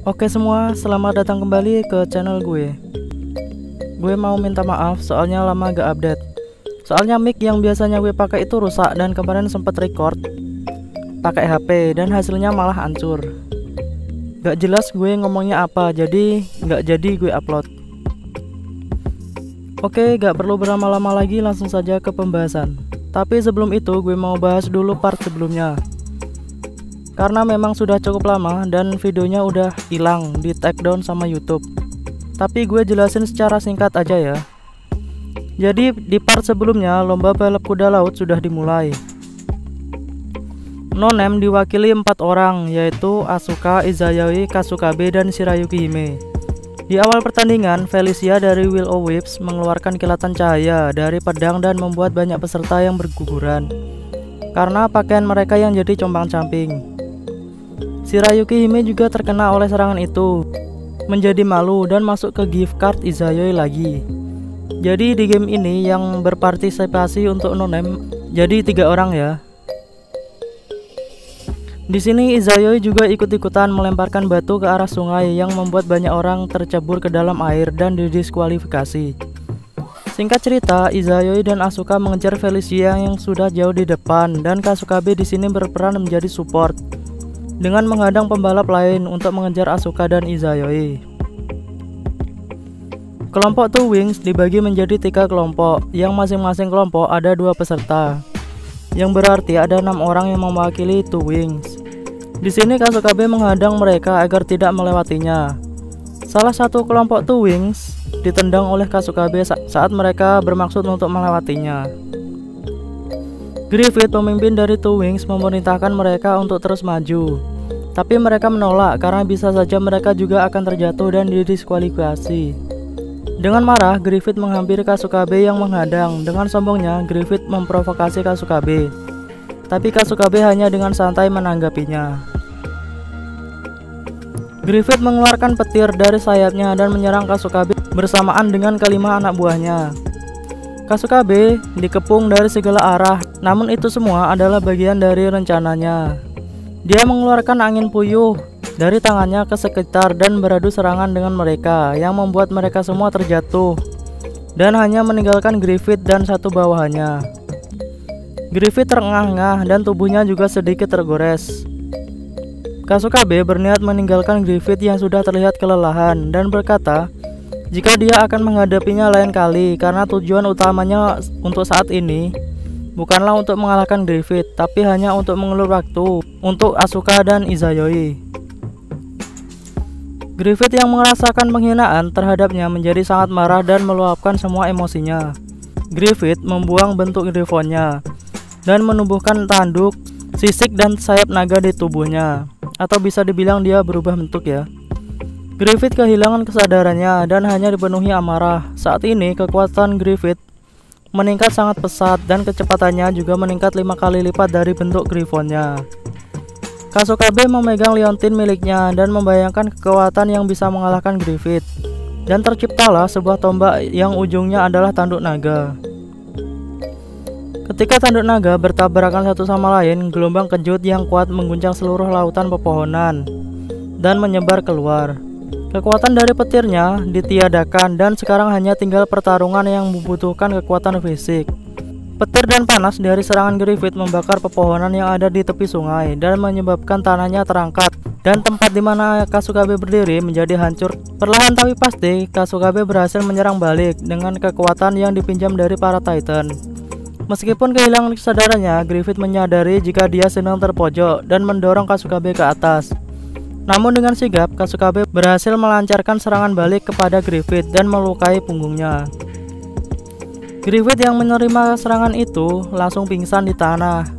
Oke semua, selamat datang kembali ke channel gue. Gue mau minta maaf soalnya lama gak update. Soalnya mic yang biasanya gue pakai itu rusak dan kemarin sempet record pakai HP dan hasilnya malah hancur. Gak jelas gue ngomongnya apa, jadi gak jadi gue upload. Oke, gak perlu berlama-lama lagi, langsung saja ke pembahasan. Tapi sebelum itu gue mau bahas dulu part sebelumnya, karena memang sudah cukup lama dan videonya udah hilang di take down sama YouTube. Tapi gue jelasin secara singkat aja ya. Jadi di part sebelumnya lomba balap kuda laut sudah dimulai. No Name diwakili 4 orang, yaitu Asuka, Izayoi, Kasukabe, dan Shirayuki Hime. Di awal pertandingan, Felicia dari Will of Wisps mengeluarkan kilatan cahaya dari pedang dan membuat banyak peserta yang berguguran karena pakaian mereka yang jadi compang-camping. Shirayuki Hime juga terkena oleh serangan itu, menjadi malu dan masuk ke gift card Izayoi lagi. Jadi di game ini yang berpartisipasi untuk No Name jadi 3 orang ya. Di sini Izayoi juga ikut-ikutan melemparkan batu ke arah sungai yang membuat banyak orang tercebur ke dalam air dan didiskualifikasi. Singkat cerita, Izayoi dan Asuka mengejar Felicia yang sudah jauh di depan, dan Kasukabe di sini berperan menjadi support dengan menghadang pembalap lain untuk mengejar Asuka dan Izayoi. Kelompok Two Wings dibagi menjadi 3 kelompok, yang masing-masing kelompok ada 2 peserta, yang berarti ada 6 orang yang mewakili Two Wings. Di sini Kasukabe menghadang mereka agar tidak melewatinya. Salah satu kelompok Two Wings ditendang oleh Kasukabe saat mereka bermaksud untuk melewatinya. Griffith, pemimpin dari Two Wings, memerintahkan mereka untuk terus maju, tapi mereka menolak karena bisa saja mereka juga akan terjatuh dan didiskualifikasi. Dengan marah, Griffith menghampiri Kasukabe yang menghadang. Dengan sombongnya, Griffith memprovokasi Kasukabe, tapi Kasukabe hanya dengan santai menanggapinya. Griffith mengeluarkan petir dari sayapnya dan menyerang Kasukabe bersamaan dengan kelima anak buahnya. Kasukabe dikepung dari segala arah, namun itu semua adalah bagian dari rencananya. Dia mengeluarkan angin puyuh dari tangannya ke sekitar dan beradu serangan dengan mereka, yang membuat mereka semua terjatuh dan hanya meninggalkan Griffith dan satu bawahannya. Griffith terengah-engah dan tubuhnya juga sedikit tergores. Kasukabe berniat meninggalkan Griffith yang sudah terlihat kelelahan dan berkata jika dia akan menghadapinya lain kali, karena tujuan utamanya untuk saat ini bukanlah untuk mengalahkan Griffith, tapi hanya untuk mengulur waktu untuk Asuka dan Izayoi. Griffith yang merasakan penghinaan terhadapnya menjadi sangat marah dan meluapkan semua emosinya. Griffith membuang bentuk griffonnya dan menumbuhkan tanduk, sisik, dan sayap naga di tubuhnya, atau bisa dibilang dia berubah bentuk ya. Griffith kehilangan kesadarannya dan hanya dipenuhi amarah. Saat ini kekuatan Griffith meningkat sangat pesat dan kecepatannya juga meningkat 5 kali lipat dari bentuk griffonnya. Kasukabe memegang liontin miliknya dan membayangkan kekuatan yang bisa mengalahkan Griffith, dan terciptalah sebuah tombak yang ujungnya adalah tanduk naga. Ketika tanduk naga bertabrakan satu sama lain, gelombang kejut yang kuat mengguncang seluruh lautan pepohonan dan menyebar keluar. Kekuatan dari petirnya ditiadakan dan sekarang hanya tinggal pertarungan yang membutuhkan kekuatan fisik. Petir dan panas dari serangan Griffith membakar pepohonan yang ada di tepi sungai dan menyebabkan tanahnya terangkat, dan tempat di mana Kasukabe berdiri menjadi hancur. Perlahan tapi pasti, Kasukabe berhasil menyerang balik dengan kekuatan yang dipinjam dari para Titan. Meskipun kehilangan kesadarannya, Griffith menyadari jika dia sedang terpojok dan mendorong Kasukabe ke atas. Namun dengan sigap, Kasukabe berhasil melancarkan serangan balik kepada Griffith dan melukai punggungnya. Griffith yang menerima serangan itu langsung pingsan di tanah.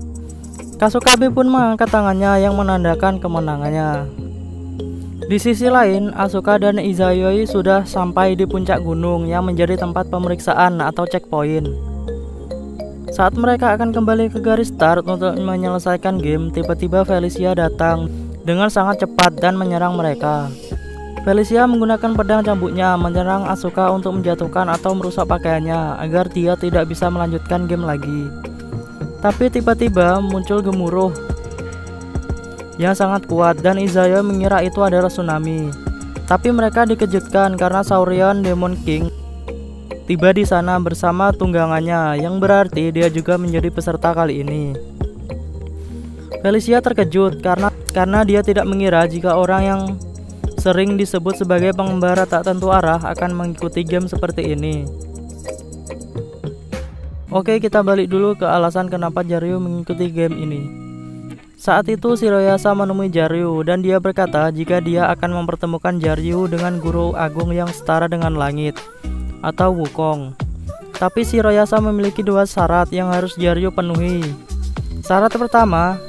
Kasukabe pun mengangkat tangannya yang menandakan kemenangannya. Di sisi lain, Asuka dan Izayoi sudah sampai di puncak gunung yang menjadi tempat pemeriksaan atau checkpoint. Saat mereka akan kembali ke garis start untuk menyelesaikan game, tiba-tiba Felicia datang dengan sangat cepat dan menyerang mereka. Felicia menggunakan pedang cambuknya menyerang Asuka untuk menjatuhkan atau merusak pakaiannya agar dia tidak bisa melanjutkan game lagi. Tapi tiba-tiba muncul gemuruh yang sangat kuat dan Izayoi mengira itu adalah tsunami. Tapi mereka dikejutkan karena Saurian Demon King tiba di sana bersama tunggangannya, yang berarti dia juga menjadi peserta kali ini. Felicia terkejut karena dia tidak mengira jika orang yang sering disebut sebagai pengembara tak tentu arah akan mengikuti game seperti ini. Oke, kita balik dulu ke alasan kenapa Jaryu mengikuti game ini. Saat itu Shiroyasa menemui Jaryu dan dia berkata jika dia akan mempertemukan Jaryu dengan guru agung yang setara dengan langit atau Wukong. Tapi Shiroyasa memiliki dua syarat yang harus Jaryu penuhi. Syarat pertama,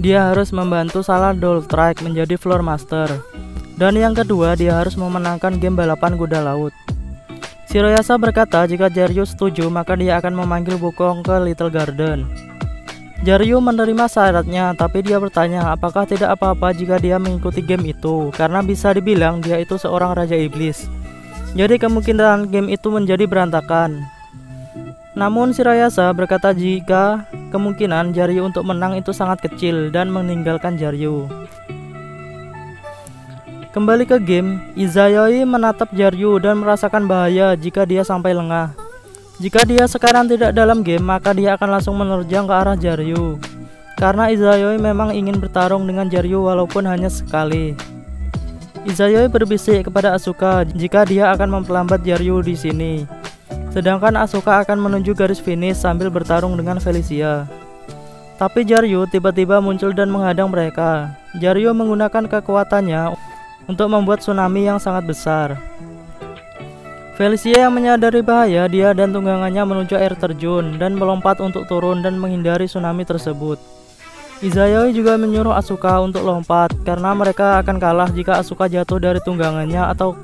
dia harus membantu Salah Dollstrike menjadi Floor Master. Dan yang kedua, dia harus memenangkan game balapan kuda laut. Shiroyasa berkata jika Jaryu setuju maka dia akan memanggil Wukong ke Little Garden. Jaryu menerima syaratnya, tapi dia bertanya apakah tidak apa-apa jika dia mengikuti game itu, karena bisa dibilang dia itu seorang Raja Iblis. Jadi kemungkinan game itu menjadi berantakan. Namun Shiroyasa berkata jika kemungkinan Jaryu untuk menang itu sangat kecil dan meninggalkan Jaryu. Kembali ke game, Izayoi menatap Jaryu dan merasakan bahaya jika dia sampai lengah. Jika dia sekarang tidak dalam game, maka dia akan langsung menerjang ke arah Jaryu. Karena Izayoi memang ingin bertarung dengan Jaryu walaupun hanya sekali. Izayoi berbisik kepada Asuka jika dia akan memperlambat Jaryu di sini. Sedangkan Asuka akan menuju garis finish sambil bertarung dengan Felicia. Tapi Jaryu tiba-tiba muncul dan menghadang mereka. Jaryu menggunakan kekuatannya untuk membuat tsunami yang sangat besar. Felicia yang menyadari bahaya, dia dan tunggangannya menuju air terjun dan melompat untuk turun dan menghindari tsunami tersebut. Izayoi juga menyuruh Asuka untuk lompat karena mereka akan kalah jika Asuka jatuh dari tunggangannya atau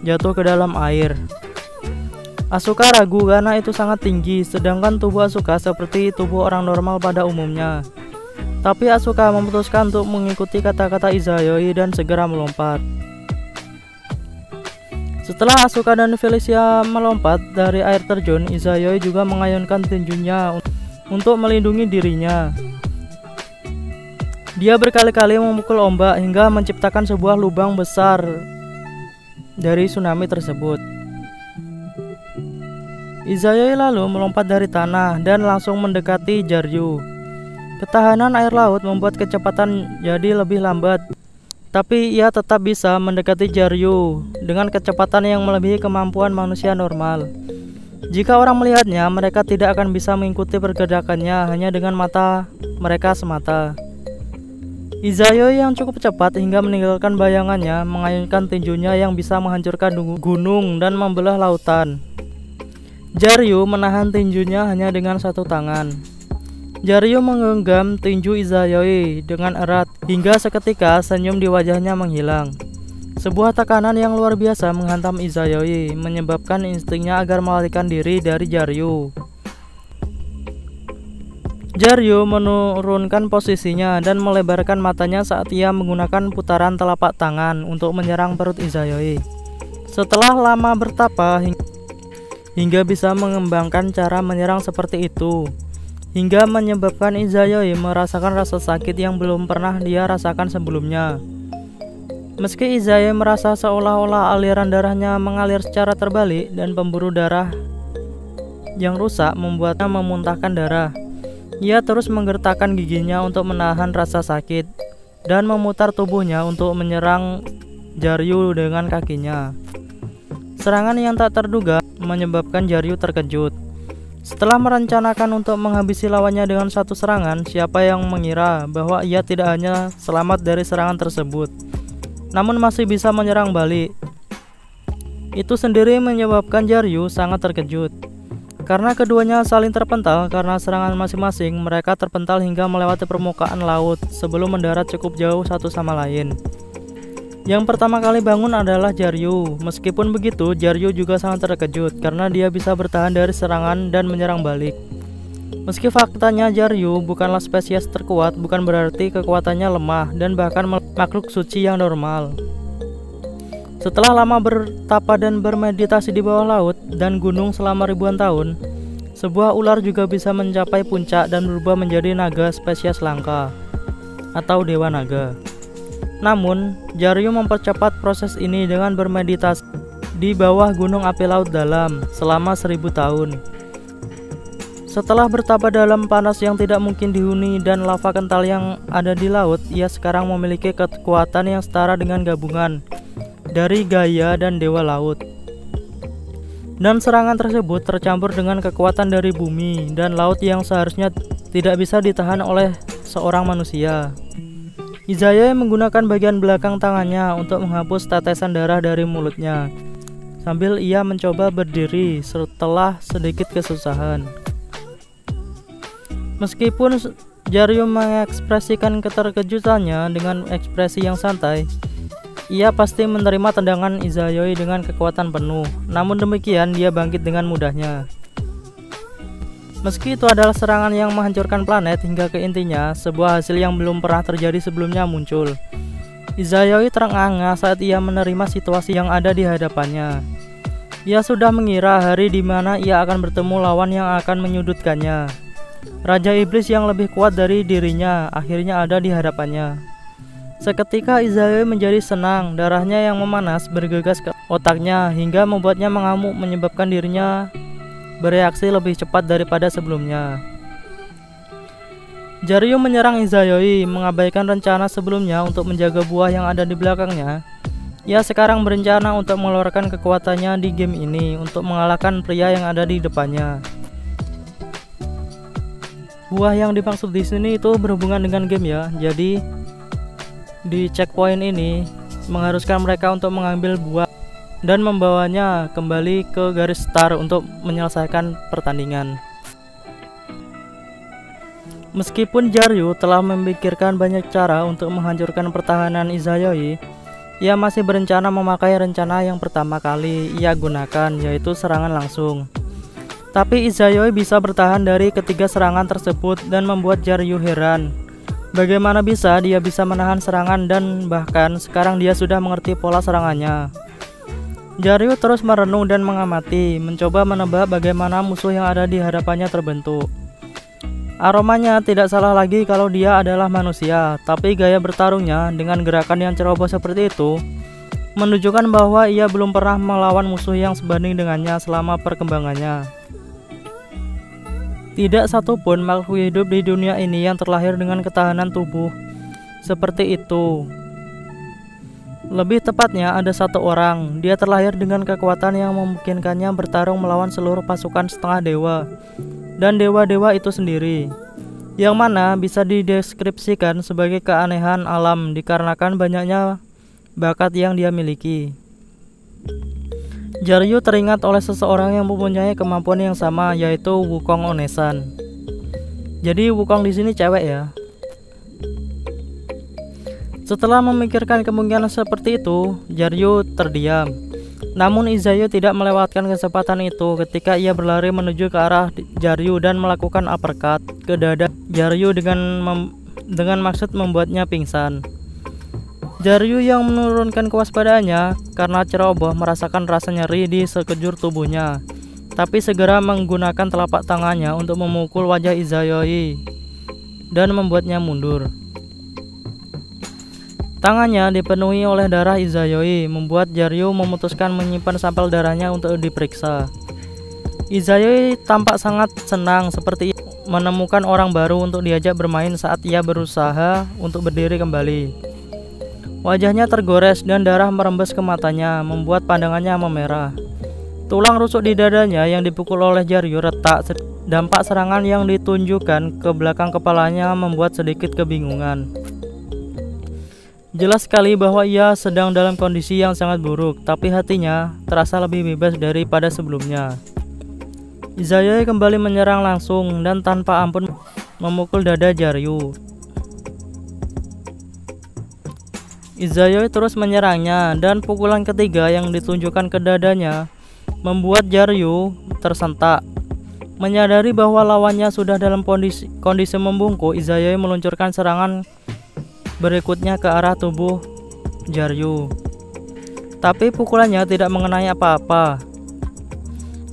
jatuh ke dalam air. Asuka ragu karena itu sangat tinggi, sedangkan tubuh Asuka seperti tubuh orang normal pada umumnya. Tapi Asuka memutuskan untuk mengikuti kata-kata Izayoi dan segera melompat. Setelah Asuka dan Felicia melompat dari air terjun, Izayoi juga mengayunkan tinjunya untuk melindungi dirinya. Dia berkali-kali memukul ombak hingga menciptakan sebuah lubang besar dari tsunami tersebut. Izayoi lalu melompat dari tanah dan langsung mendekati Jaryu. Ketahanan air laut membuat kecepatan jadi lebih lambat, tapi ia tetap bisa mendekati Jaryu dengan kecepatan yang melebihi kemampuan manusia normal. Jika orang melihatnya, mereka tidak akan bisa mengikuti pergerakannya hanya dengan mata mereka semata. Izayoi yang cukup cepat hingga meninggalkan bayangannya mengayunkan tinjunya yang bisa menghancurkan gunung dan membelah lautan. Jaryu menahan tinjunya hanya dengan satu tangan. Jaryu menggenggam tinju Izayoi dengan erat hingga seketika senyum di wajahnya menghilang. Sebuah tekanan yang luar biasa menghantam Izayoi, menyebabkan instingnya agar melarikan diri dari Jaryu. Jaryu menurunkan posisinya dan melebarkan matanya saat ia menggunakan putaran telapak tangan untuk menyerang perut Izayoi. Setelah lama bertapa hingga bisa mengembangkan cara menyerang seperti itu, hingga menyebabkan Izayoi merasakan rasa sakit yang belum pernah dia rasakan sebelumnya. Meski Izayoi merasa seolah-olah aliran darahnya mengalir secara terbalik dan pembuluh darah yang rusak membuatnya memuntahkan darah, ia terus menggertakkan giginya untuk menahan rasa sakit dan memutar tubuhnya untuk menyerang Jaryu dengan kakinya. Serangan yang tak terduga menyebabkan Jaryu terkejut. Setelah merencanakan untuk menghabisi lawannya dengan satu serangan, siapa yang mengira bahwa ia tidak hanya selamat dari serangan tersebut, namun masih bisa menyerang balik. Itu sendiri menyebabkan Jaryu sangat terkejut. Karena keduanya saling terpental karena serangan masing-masing, mereka terpental hingga melewati permukaan laut sebelum mendarat cukup jauh satu sama lain. Yang pertama kali bangun adalah Jaryu. Meskipun begitu, Jaryu juga sangat terkejut karena dia bisa bertahan dari serangan dan menyerang balik. Meski faktanya Jaryu bukanlah spesies terkuat, bukan berarti kekuatannya lemah dan bahkan makhluk suci yang normal. Setelah lama bertapa dan bermeditasi di bawah laut dan gunung selama ribuan tahun, Sebuah ular juga bisa mencapai puncak dan berubah menjadi naga spesies langka atau dewa naga. Namun, Jaryu mempercepat proses ini dengan bermeditasi di bawah gunung api laut dalam selama 1000 tahun. Setelah bertapa dalam panas yang tidak mungkin dihuni dan lava kental yang ada di laut, ia sekarang memiliki kekuatan yang setara dengan gabungan dari Gaia dan Dewa Laut. Dan serangan tersebut tercampur dengan kekuatan dari bumi dan laut yang seharusnya tidak bisa ditahan oleh seorang manusia. Izayoi menggunakan bagian belakang tangannya untuk menghapus tetesan darah dari mulutnya, sambil ia mencoba berdiri setelah sedikit kesusahan. Meskipun Jaryu mengekspresikan keterkejutannya dengan ekspresi yang santai, ia pasti menerima tendangan Izayoi dengan kekuatan penuh. Namun demikian, dia bangkit dengan mudahnya. Meski itu adalah serangan yang menghancurkan planet, hingga ke intinya, sebuah hasil yang belum pernah terjadi sebelumnya muncul. Izayoi terengah-engah saat ia menerima situasi yang ada di hadapannya. Ia sudah mengira hari di mana ia akan bertemu lawan yang akan menyudutkannya. Raja Iblis yang lebih kuat dari dirinya akhirnya ada di hadapannya. Seketika Izayoi menjadi senang, darahnya yang memanas bergegas ke otaknya hingga membuatnya mengamuk, menyebabkan dirinya bereaksi lebih cepat daripada sebelumnya. Jaryu menyerang Izayoi, mengabaikan rencana sebelumnya untuk menjaga buah yang ada di belakangnya. Ia sekarang berencana untuk mengeluarkan kekuatannya di game ini untuk mengalahkan pria yang ada di depannya. Buah yang dimaksud di sini itu berhubungan dengan game ya. Jadi di checkpoint ini mengharuskan mereka untuk mengambil buah dan membawanya kembali ke garis start untuk menyelesaikan pertandingan. Meskipun Jaryu telah memikirkan banyak cara untuk menghancurkan pertahanan Izayoi, ia masih berencana memakai rencana yang pertama kali ia gunakan, yaitu serangan langsung. Tapi Izayoi bisa bertahan dari ketiga serangan tersebut dan membuat Jaryu heran. Bagaimana bisa dia bisa menahan serangan dan bahkan sekarang dia sudah mengerti pola serangannya. Jaryu terus merenung dan mengamati, mencoba menebak bagaimana musuh yang ada di hadapannya terbentuk. Aromanya tidak salah lagi kalau dia adalah manusia, tapi gaya bertarungnya dengan gerakan yang ceroboh seperti itu menunjukkan bahwa ia belum pernah melawan musuh yang sebanding dengannya selama perkembangannya. Tidak satupun makhluk hidup di dunia ini yang terlahir dengan ketahanan tubuh seperti itu. Lebih tepatnya ada satu orang, dia terlahir dengan kekuatan yang memungkinkannya bertarung melawan seluruh pasukan setengah dewa dan dewa-dewa itu sendiri, yang mana bisa dideskripsikan sebagai keanehan alam dikarenakan banyaknya bakat yang dia miliki. Jaryu teringat oleh seseorang yang mempunyai kemampuan yang sama, yaitu Wukong Onesan. Jadi Wukong di sini cewek ya. Setelah memikirkan kemungkinan seperti itu, Jaryu terdiam. Namun Izayoi tidak melewatkan kesempatan itu ketika ia berlari menuju ke arah Jaryu dan melakukan uppercut ke dada Jaryu dengan maksud membuatnya pingsan. Jaryu yang menurunkan kewaspadaannya karena ceroboh merasakan rasa nyeri di sekejur tubuhnya, tapi segera menggunakan telapak tangannya untuk memukul wajah Izayoi dan membuatnya mundur. Tangannya dipenuhi oleh darah Izayoi, membuat Jaryu memutuskan menyimpan sampel darahnya untuk diperiksa. Izayoi tampak sangat senang, seperti menemukan orang baru untuk diajak bermain saat ia berusaha untuk berdiri kembali. Wajahnya tergores dan darah merembes ke matanya, membuat pandangannya memerah. Tulang rusuk di dadanya yang dipukul oleh Jaryu retak. Dampak serangan yang ditunjukkan ke belakang kepalanya membuat sedikit kebingungan. Jelas sekali bahwa ia sedang dalam kondisi yang sangat buruk, tapi hatinya terasa lebih bebas daripada sebelumnya. Izayoi kembali menyerang langsung dan tanpa ampun memukul dada Jaryu. Izayoi terus menyerangnya dan pukulan ketiga yang ditunjukkan ke dadanya membuat Jaryu tersentak. Menyadari bahwa lawannya sudah dalam kondisi membungkuk, Izayoi meluncurkan serangan berikutnya ke arah tubuh Jaryu. Tapi pukulannya tidak mengenai apa-apa.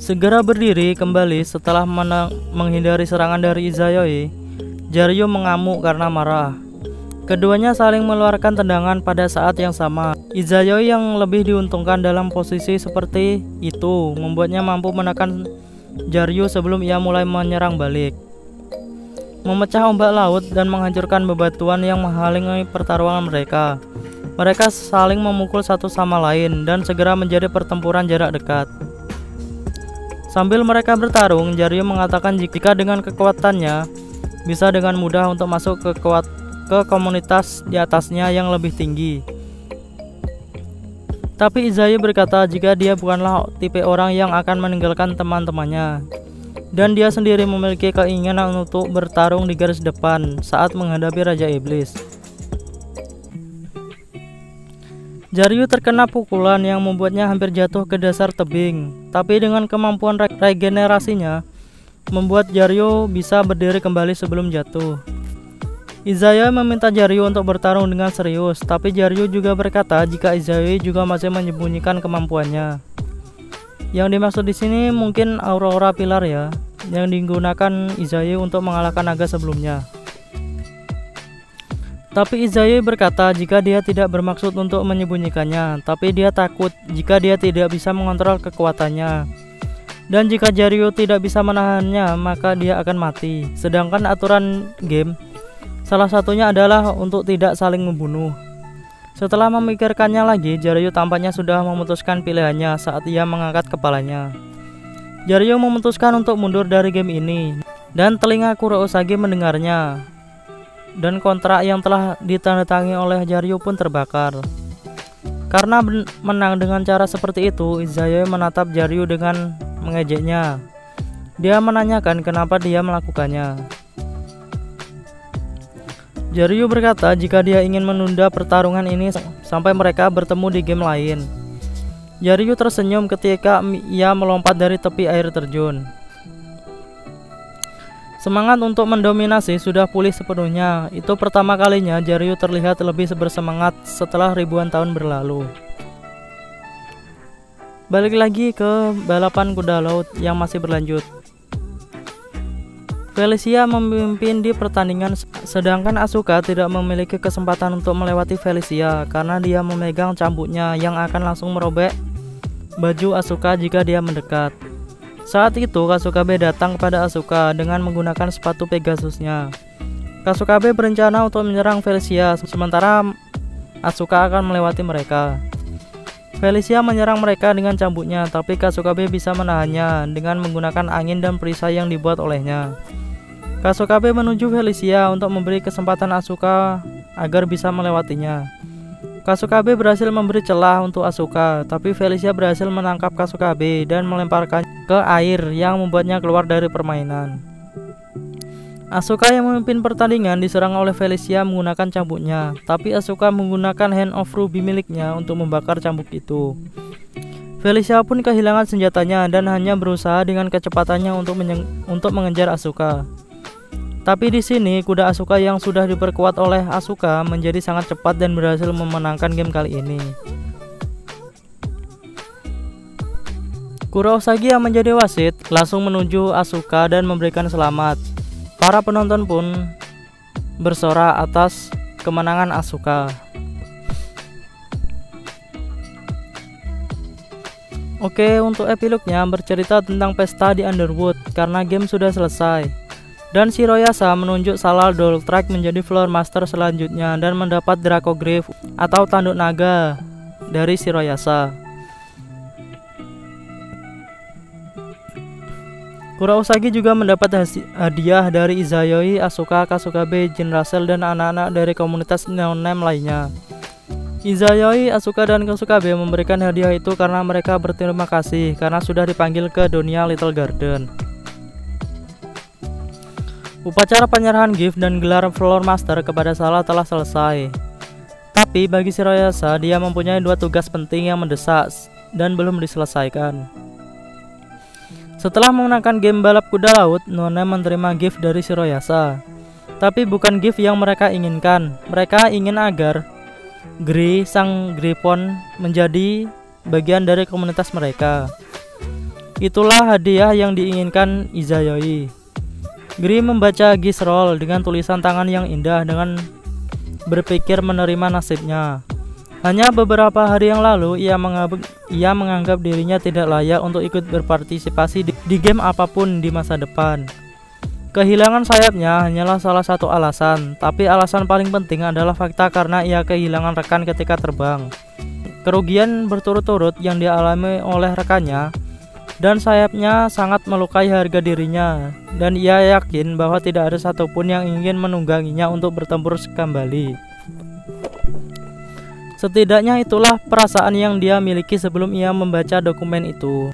Segera berdiri kembali setelah menghindari serangan dari Izayoi, Jaryu mengamuk karena marah. Keduanya saling mengeluarkan tendangan pada saat yang sama. Izayoi yang lebih diuntungkan dalam posisi seperti itu membuatnya mampu menekan Jaryu sebelum ia mulai menyerang balik, memecah ombak laut dan menghancurkan bebatuan yang menghalangi pertarungan mereka. Mereka saling memukul satu sama lain dan segera menjadi pertempuran jarak dekat. Sambil mereka bertarung, Jaryu mengatakan jika dengan kekuatannya bisa dengan mudah untuk masuk ke komunitas di atasnya yang lebih tinggi. Tapi Izayoi berkata jika dia bukanlah tipe orang yang akan meninggalkan teman-temannya, dan dia sendiri memiliki keinginan untuk bertarung di garis depan saat menghadapi Raja Iblis. Jaryu terkena pukulan yang membuatnya hampir jatuh ke dasar tebing, tapi dengan kemampuan regenerasinya membuat Jaryu bisa berdiri kembali sebelum jatuh. Izayoi meminta Jaryu untuk bertarung dengan serius, tapi Jaryu juga berkata jika Izayoi juga masih menyembunyikan kemampuannya. Yang dimaksud di sini mungkin Aurora Pilar ya, yang digunakan Izayoi untuk mengalahkan naga sebelumnya. Tapi Izayoi berkata jika dia tidak bermaksud untuk menyembunyikannya, tapi dia takut jika dia tidak bisa mengontrol kekuatannya. Dan jika Jaryu tidak bisa menahannya, maka dia akan mati. Sedangkan aturan game salah satunya adalah untuk tidak saling membunuh. Setelah memikirkannya lagi, Jaryu tampaknya sudah memutuskan pilihannya saat ia mengangkat kepalanya. Jaryu memutuskan untuk mundur dari game ini, dan telinga Kurousagi mendengarnya. Dan kontrak yang telah ditandatangani oleh Jaryu pun terbakar. Karena menang dengan cara seperti itu, Izayoi menatap Jaryu dengan mengejeknya. Dia menanyakan kenapa dia melakukannya. Jaryu berkata jika dia ingin menunda pertarungan ini sampai mereka bertemu di game lain. Jaryu tersenyum ketika ia melompat dari tepi air terjun. Semangat untuk mendominasi sudah pulih sepenuhnya. Itu pertama kalinya Jaryu terlihat lebih bersemangat setelah ribuan tahun berlalu. Balik lagi ke balapan kuda laut yang masih berlanjut. Felicia memimpin di pertandingan, sedangkan Asuka tidak memiliki kesempatan untuk melewati Felicia karena dia memegang cambuknya yang akan langsung merobek baju Asuka jika dia mendekat. Saat itu Kasukabe datang kepada Asuka dengan menggunakan sepatu Pegasusnya. Kasukabe berencana untuk menyerang Felicia, sementara Asuka akan melewati mereka. Felicia menyerang mereka dengan cambuknya, tapi Kasukabe bisa menahannya dengan menggunakan angin dan perisai yang dibuat olehnya. Kasukabe menuju Felicia untuk memberi kesempatan Asuka agar bisa melewatinya. Kasukabe berhasil memberi celah untuk Asuka, tapi Felicia berhasil menangkap Kasukabe dan melemparkannya ke air yang membuatnya keluar dari permainan. Asuka yang memimpin pertandingan diserang oleh Felicia menggunakan cambuknya, tapi Asuka menggunakan Hand of Ruby miliknya untuk membakar cambuk itu. Felicia pun kehilangan senjatanya dan hanya berusaha dengan kecepatannya untuk mengejar Asuka. Tapi di sini kuda Asuka yang sudah diperkuat oleh Asuka menjadi sangat cepat dan berhasil memenangkan game kali ini. Kurousagi yang menjadi wasit langsung menuju Asuka dan memberikan selamat. Para penonton pun bersorak atas kemenangan Asuka. Oke, untuk epilognya bercerita tentang pesta di Underwood karena game sudah selesai. Dan Shiroyasa menunjuk Salal Doldrak menjadi Floor Master selanjutnya dan mendapat Dracogryph atau tanduk naga dari Shiroyasa. Kurousagi juga mendapat hadiah dari Izayoi, Asuka, Kasukabe, Jin Russell, dan anak-anak dari komunitas Neonem lainnya. Izayoi, Asuka, dan Kasukabe memberikan hadiah itu karena mereka berterima kasih karena sudah dipanggil ke dunia Little Garden. Upacara penyerahan gift dan gelar Floor Master kepada Salal telah selesai. Tapi bagi Shiroyasa, dia mempunyai dua tugas penting yang mendesak dan belum diselesaikan. Setelah memenangkan game balap kuda laut, Neonem menerima gift dari Shiroyasa. Tapi bukan gift yang mereka inginkan. Mereka ingin agar Grey, sang Gripon, menjadi bagian dari komunitas mereka. Itulah hadiah yang diinginkan Izayoi. Gri membaca Gisrol dengan tulisan tangan yang indah dengan berpikir menerima nasibnya. Hanya beberapa hari yang lalu ia menganggap dirinya tidak layak untuk ikut berpartisipasi di game apapun di masa depan. Kehilangan sayapnya hanyalah salah satu alasan, tapi alasan paling penting adalah fakta karena ia kehilangan rekan ketika terbang. Kerugian berturut-turut yang dialami oleh rekannya dan sayapnya sangat melukai harga dirinya, dan ia yakin bahwa tidak ada satupun yang ingin menungganginya untuk bertempur kembali. Setidaknya itulah perasaan yang dia miliki sebelum ia membaca dokumen itu.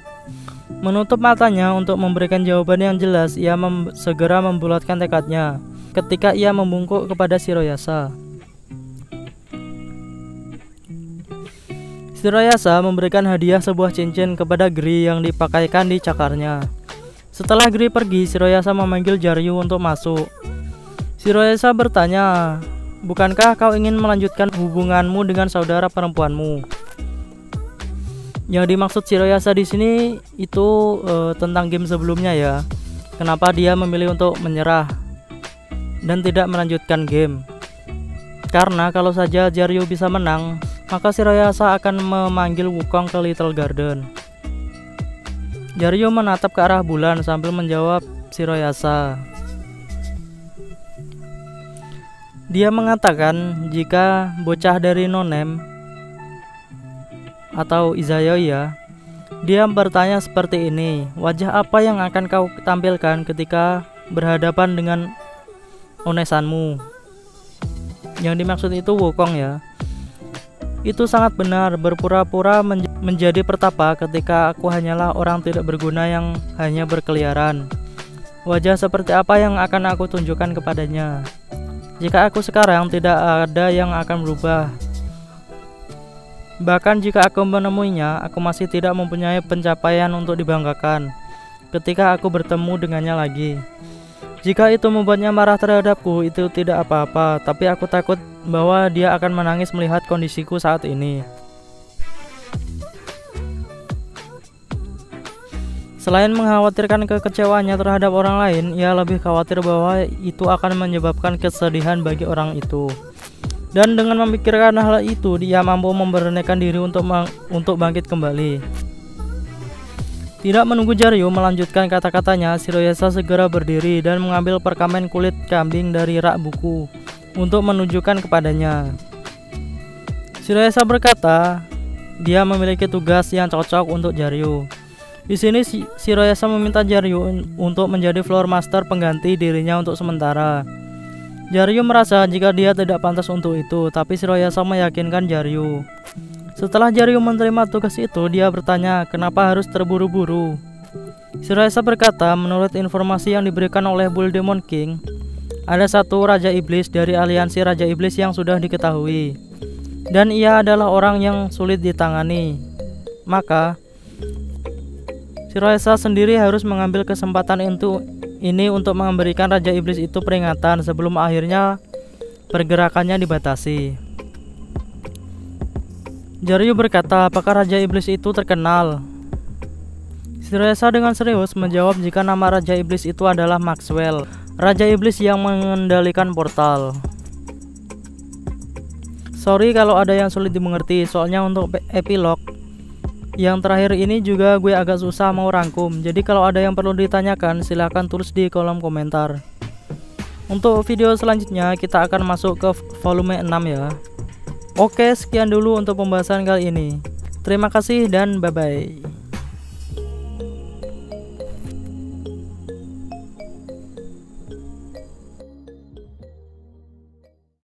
Menutup matanya untuk memberikan jawaban yang jelas, ia segera membulatkan tekadnya ketika ia membungkuk kepada Shiroyasa. Shiroyasa memberikan hadiah sebuah cincin kepada Gri yang dipakaikan di cakarnya. Setelah Gri pergi, Shiroyasa memanggil Jaryu untuk masuk. Shiroyasa bertanya, "Bukankah kau ingin melanjutkan hubunganmu dengan saudara perempuanmu?" Yang dimaksud Shiroyasa di sini itu tentang game sebelumnya ya. Kenapa dia memilih untuk menyerah dan tidak melanjutkan game? Karena kalau saja Jaryu bisa menang, maka Shiroyasa akan memanggil Wukong ke Little Garden. Jaryu menatap ke arah bulan sambil menjawab Shiroyasa. Dia mengatakan jika bocah dari Nonem atau Izayoi ya, dia bertanya seperti ini, "Wajah apa yang akan kau tampilkan ketika berhadapan dengan onesanmu?" Yang dimaksud itu Wukong ya. Itu sangat benar, berpura-pura menjadi pertapa ketika aku hanyalah orang tidak berguna yang hanya berkeliaran. Wajah seperti apa yang akan aku tunjukkan kepadanya? Jika aku sekarang, tidak ada yang akan berubah. Bahkan jika aku menemuinya, aku masih tidak mempunyai pencapaian untuk dibanggakan ketika aku bertemu dengannya lagi. Jika itu membuatnya marah terhadapku, itu tidak apa-apa, tapi aku takut bahwa dia akan menangis melihat kondisiku saat ini. Selain mengkhawatirkan kekecewaannya terhadap orang lain, ia lebih khawatir bahwa itu akan menyebabkan kesedihan bagi orang itu. Dan dengan memikirkan hal itu, dia mampu memberanikan diri untuk bangkit kembali. Tidak menunggu Jaryu melanjutkan kata-katanya, Shiroyasa segera berdiri dan mengambil perkamen kulit kambing dari rak buku untuk menunjukkan kepadanya. Shiroyasa berkata, dia memiliki tugas yang cocok untuk Jaryu. Di sini Shiroyasa meminta Jaryu untuk menjadi floor master pengganti dirinya untuk sementara. Jaryu merasa jika dia tidak pantas untuk itu, tapi Shiroyasa meyakinkan Jaryu. Setelah Jaryu menerima tugas itu, dia bertanya, "Kenapa harus terburu-buru?" Shiroyasa berkata, menurut informasi yang diberikan oleh Bull Demon King, ada satu Raja Iblis dari aliansi Raja Iblis yang sudah diketahui, dan ia adalah orang yang sulit ditangani. Maka Shiroyasa sendiri harus mengambil kesempatan ini untuk memberikan Raja Iblis itu peringatan sebelum akhirnya pergerakannya dibatasi. Jaryu berkata, "Apakah Raja Iblis itu terkenal?" Shiroyasa dengan serius menjawab jika nama Raja Iblis itu adalah Maxwell, Raja Iblis yang mengendalikan portal. Sorry kalau ada yang sulit dimengerti, soalnya untuk epilog yang terakhir ini juga gue agak susah mau rangkum. Jadi kalau ada yang perlu ditanyakan, silahkan tulis di kolom komentar. Untuk video selanjutnya kita akan masuk ke volume 6 ya. Oke, sekian dulu untuk pembahasan kali ini. Terima kasih dan bye-bye.